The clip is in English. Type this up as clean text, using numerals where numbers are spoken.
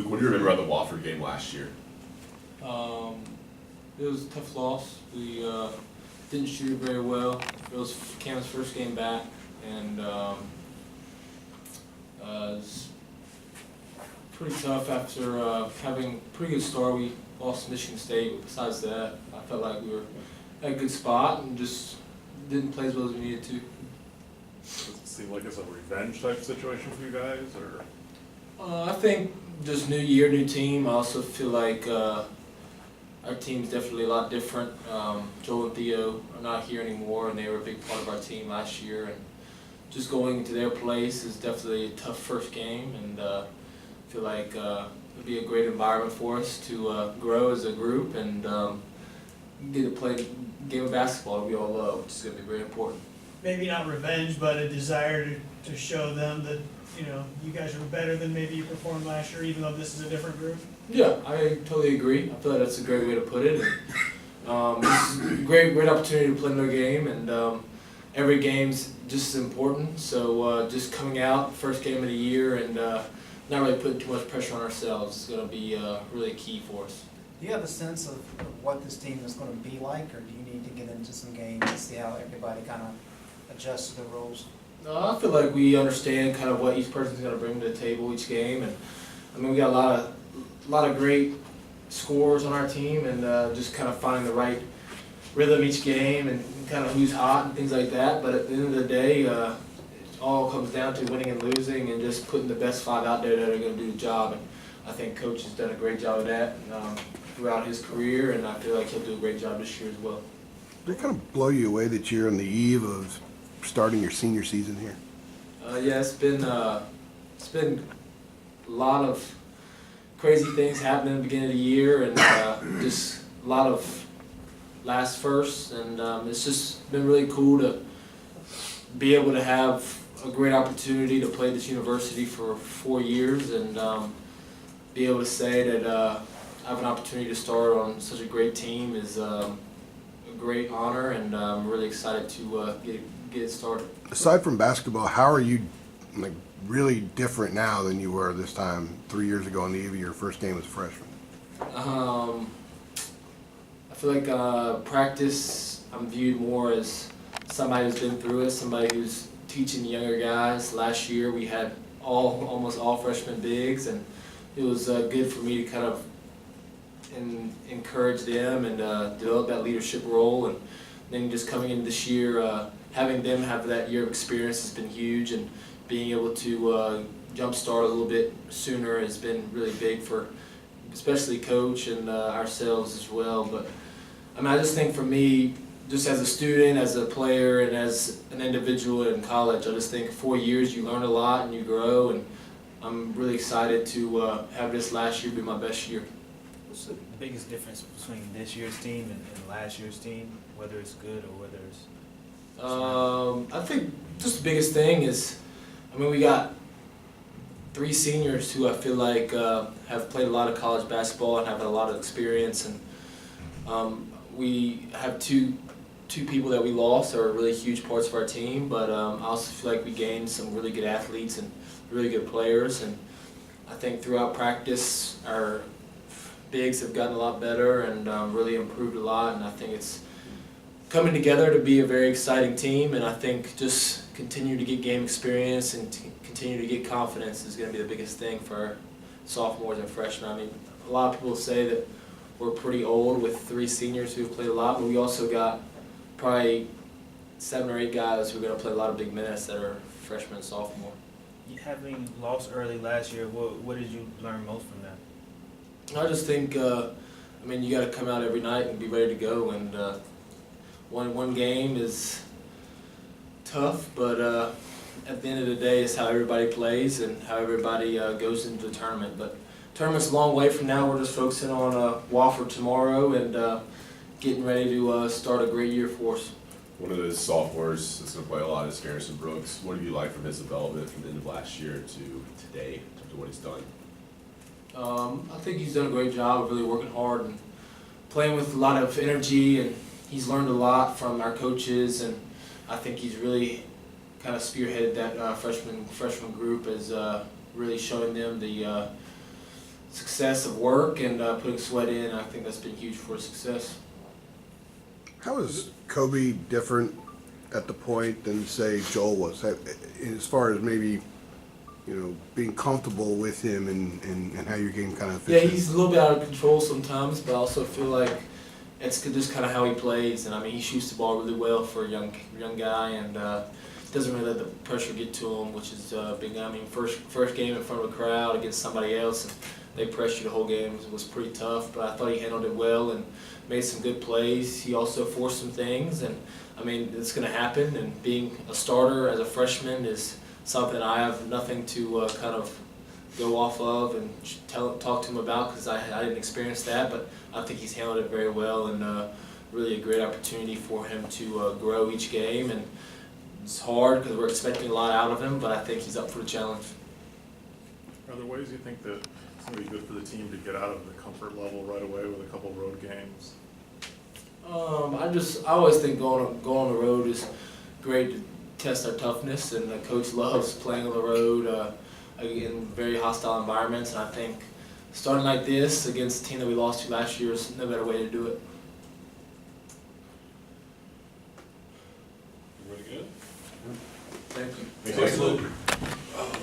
Luke, what do you remember about the Wofford game last year? It was a tough loss. We didn't shoot it very well. It was Cam's first game back, and it was pretty tough after having a pretty good start. We lost to Michigan State, but besides that, I felt like we were at a good spot and just didn't play as well as we needed to. Does it seem like it's a revenge type situation for you guys, or? I think just new year, new team. I also feel like our team's definitely a lot different. Joel and Theo are not here anymore, and they were a big part of our team last year. And just going into their place is definitely a tough first game, and I feel like it'll be a great environment for us to grow as a group and get to play the game of basketball that we all love, which is going to be very important. Maybe not revenge, but a desire to show them that, you know, you guys are better than maybe you performed last year, even though this is a different group? Yeah, I totally agree. I feel like that's a great way to put it. And, this is a great opportunity to play their game, and every game's just as important. So just coming out, first game of the year, and not really putting too much pressure on ourselves is going to be really key for us. Do you have a sense of what this team is going to be like, or do you need to get into some games and see how everybody kind of adjusts to the roles? I feel like we understand kind of what each person's going to bring to the table each game, and I mean we got a lot of great scores on our team, and just kind of finding the right rhythm each game and kind of who's hot and things like that. But at the end of the day, it all comes down to winning and losing, and just putting the best five out there that are going to do the job. And I think Coach has done a great job of that throughout his career, and I feel like he'll do a great job this year as well. Did it kind of blow you away that you're on the eve of starting your senior season here? Yeah, it's been a lot of crazy things happening at the beginning of the year, and just a lot of last firsts, and it's just been really cool to be able to have a great opportunity to play at this university for 4 years, and be able to say that I have an opportunity to start on such a great team is a great honor, and I'm really excited to get it started. Aside from basketball, how are you like really different now than you were this time 3 years ago on the eve of your first game as a freshman? I feel like practice I'm viewed more as somebody who's been through it, somebody who's teaching younger guys. Last year we had almost all freshman bigs, and it was good for me to kind of encourage them and develop that leadership role. And then just coming in this year, having them have that year of experience has been huge, and being able to jumpstart a little bit sooner has been really big for especially Coach and ourselves as well. But I mean, I just think for me, just as a student, as a player, and as an individual in college, I just think 4 years you learn a lot and you grow, and I'm really excited to have this last year be my best year. What's the biggest difference between this year's team and last year's team, whether it's good or whether it's... I think just the biggest thing is, I mean, we got 3 seniors who I feel like have played a lot of college basketball and have had a lot of experience, and we have two people that we lost that are really huge parts of our team, but I also feel like we gained some really good athletes and really good players, and I think throughout practice our bigs have gotten a lot better and really improved a lot, and I think it's coming together to be a very exciting team, and I think just continue to get game experience and continue to get confidence is going to be the biggest thing for our sophomores and freshmen. I mean, a lot of people say that we're pretty old with 3 seniors who've played a lot, but we also got probably 7 or 8 guys who are going to play a lot of big minutes that are freshmen and sophomore. Having lost early last year, what did you learn most from that? I just think, I mean, you got to come out every night and be ready to go, and one game is tough, but at the end of the day, it's how everybody plays and how everybody goes into the tournament. But tournament's a long way from now. We're just focusing on Wofford tomorrow and getting ready to start a great year for us. One of those sophomores that's going to play a lot is Garrison Brooks. What have you liked from his development from the end of last year to today, in terms of what he's done? I think he's done a great job of really working hard and playing with a lot of energy, and he's learned a lot from our coaches, and I think he's really kind of spearheaded that freshman group as really showing them the success of work and putting sweat in. I think that's been huge for his success. How is Kobe different at the point than, say, Joel was? As far as maybe, being comfortable with him and how your game kind of fits Yeah, in? he's a little bit out of control sometimes, but I also feel like it's just kind of how he plays. And I mean, he shoots the ball really well for a young guy, and doesn't really let the pressure get to him, which is big. I mean, first game in front of a crowd against somebody else, and they pressed you the whole game. It was pretty tough, but I thought he handled it well and made some good plays. He also forced some things, and I mean, it's going to happen. And being a starter as a freshman is something I have nothing to kind of go off of and talk to him about, because I didn't experience that. But I think he's handled it very well, and really a great opportunity for him to grow each game. And it's hard because we're expecting a lot out of him, but I think he's up for the challenge. Are there ways you think that it's gonna be good for the team to get out of the comfort level right away with a couple road games? I always think going on the road is great to test our toughness, and the coach loves playing on the road in very hostile environments. And I think starting like this against the team that we lost to last year is no better way to do it. Everybody good? Thank you. Thanks, Luke.